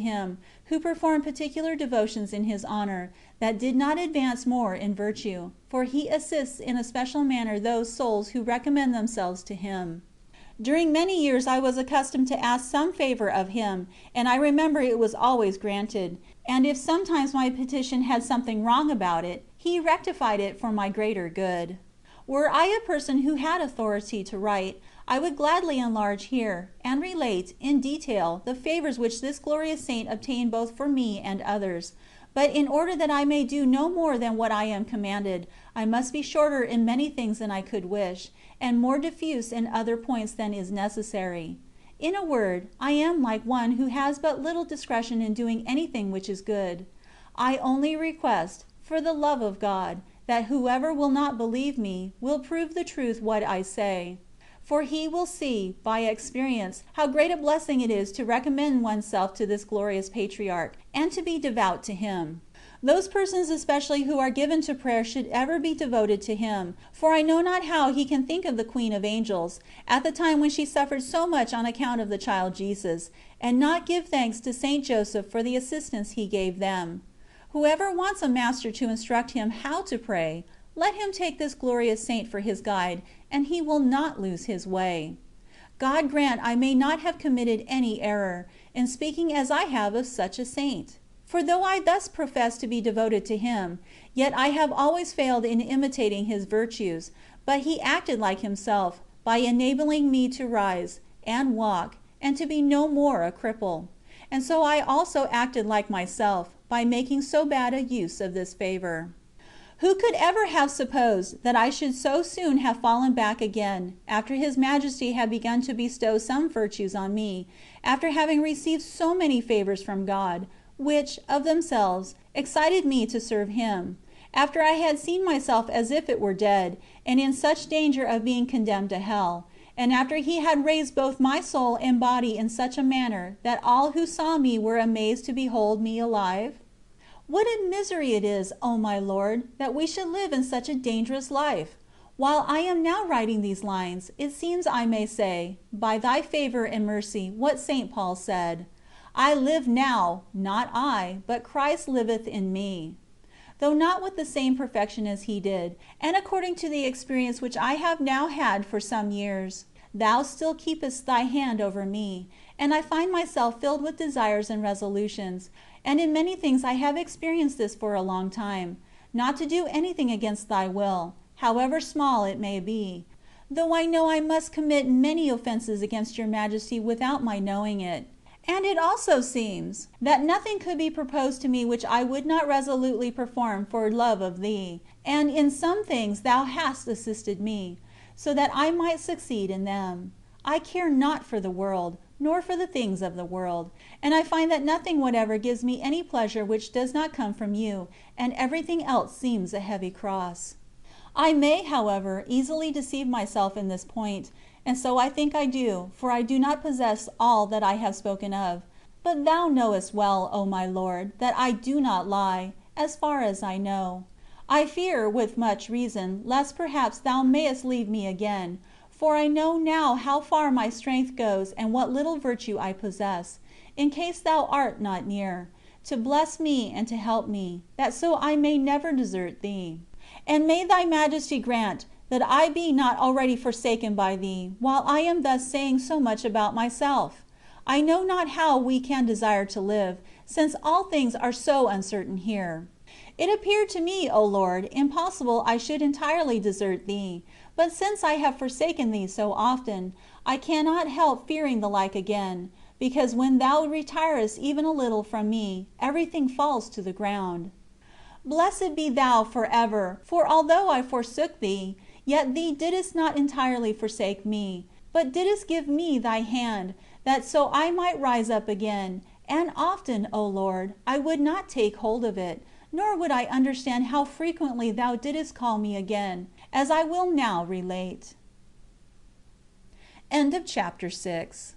him, who performed particular devotions in his honor, that did not advance more in virtue, for he assists in a special manner those souls who recommend themselves to him. During many years I was accustomed to ask some favor of him, and I remember it was always granted, and if sometimes my petition had something wrong about it, he rectified it for my greater good. Were I a person who had authority to write, I would gladly enlarge here, and relate, in detail, the favors which this glorious Saint obtained both for me and others. But in order that I may do no more than what I am commanded, I must be shorter in many things than I could wish, and more diffuse in other points than is necessary. In a word, I am like one who has but little discretion in doing anything which is good. I only request, for the love of God, that whoever will not believe me will prove the truth what I say. For he will see, by experience, how great a blessing it is to recommend oneself to this glorious patriarch, and to be devout to him. Those persons especially who are given to prayer should ever be devoted to him, for I know not how he can think of the Queen of Angels, at the time when she suffered so much on account of the child Jesus, and not give thanks to Saint Joseph for the assistance he gave them. Whoever wants a master to instruct him how to pray, let him take this glorious saint for his guide, and he will not lose his way. God grant I may not have committed any error, in speaking as I have of such a saint. For though I thus profess to be devoted to him, yet I have always failed in imitating his virtues, but he acted like himself, by enabling me to rise, and walk, and to be no more a cripple. And so I also acted like myself, by making so bad a use of this favor. Who could ever have supposed that I should so soon have fallen back again, after His Majesty had begun to bestow some virtues on me, after having received so many favors from God, which, of themselves, excited me to serve Him, after I had seen myself as if it were dead, and in such danger of being condemned to hell, and after He had raised both my soul and body in such a manner that all who saw me were amazed to behold me alive? What a misery it is, O my Lord, that we should live in such a dangerous life! While I am now writing these lines, it seems I may say, by Thy favor and mercy, what St. Paul said, I live now, not I, but Christ liveth in me. Though not with the same perfection as he did, and according to the experience which I have now had for some years, Thou still keepest Thy hand over me, and I find myself filled with desires and resolutions, and in many things I have experienced this for a long time, not to do anything against Thy will, however small it may be, though I know I must commit many offenses against Your Majesty without my knowing it. And it also seems, that nothing could be proposed to me which I would not resolutely perform for love of Thee, and in some things Thou hast assisted me, so that I might succeed in them. I care not for the world, nor for the things of the world, and I find that nothing whatever gives me any pleasure which does not come from You, and everything else seems a heavy cross. I may, however, easily deceive myself in this point, and so I think I do, for I do not possess all that I have spoken of. But Thou knowest well, O my Lord, that I do not lie, as far as I know. I fear, with much reason, lest perhaps Thou mayest leave me again, for I know now how far my strength goes and what little virtue I possess, in case Thou art not near, to bless me and to help me, that so I may never desert Thee. And may Thy Majesty grant that I be not already forsaken by Thee, while I am thus saying so much about myself. I know not how we can desire to live, since all things are so uncertain here. It appeared to me, O Lord, impossible I should entirely desert Thee, but since I have forsaken Thee so often, I cannot help fearing the like again, because when Thou retirest even a little from me, everything falls to the ground. Blessed be Thou forever, for although I forsook Thee, yet Thee didst not entirely forsake me, but didst give me Thy hand, that so I might rise up again, and often, O Lord, I would not take hold of it, nor would I understand how frequently Thou didst call me again, as I will now relate. End of chapter 6.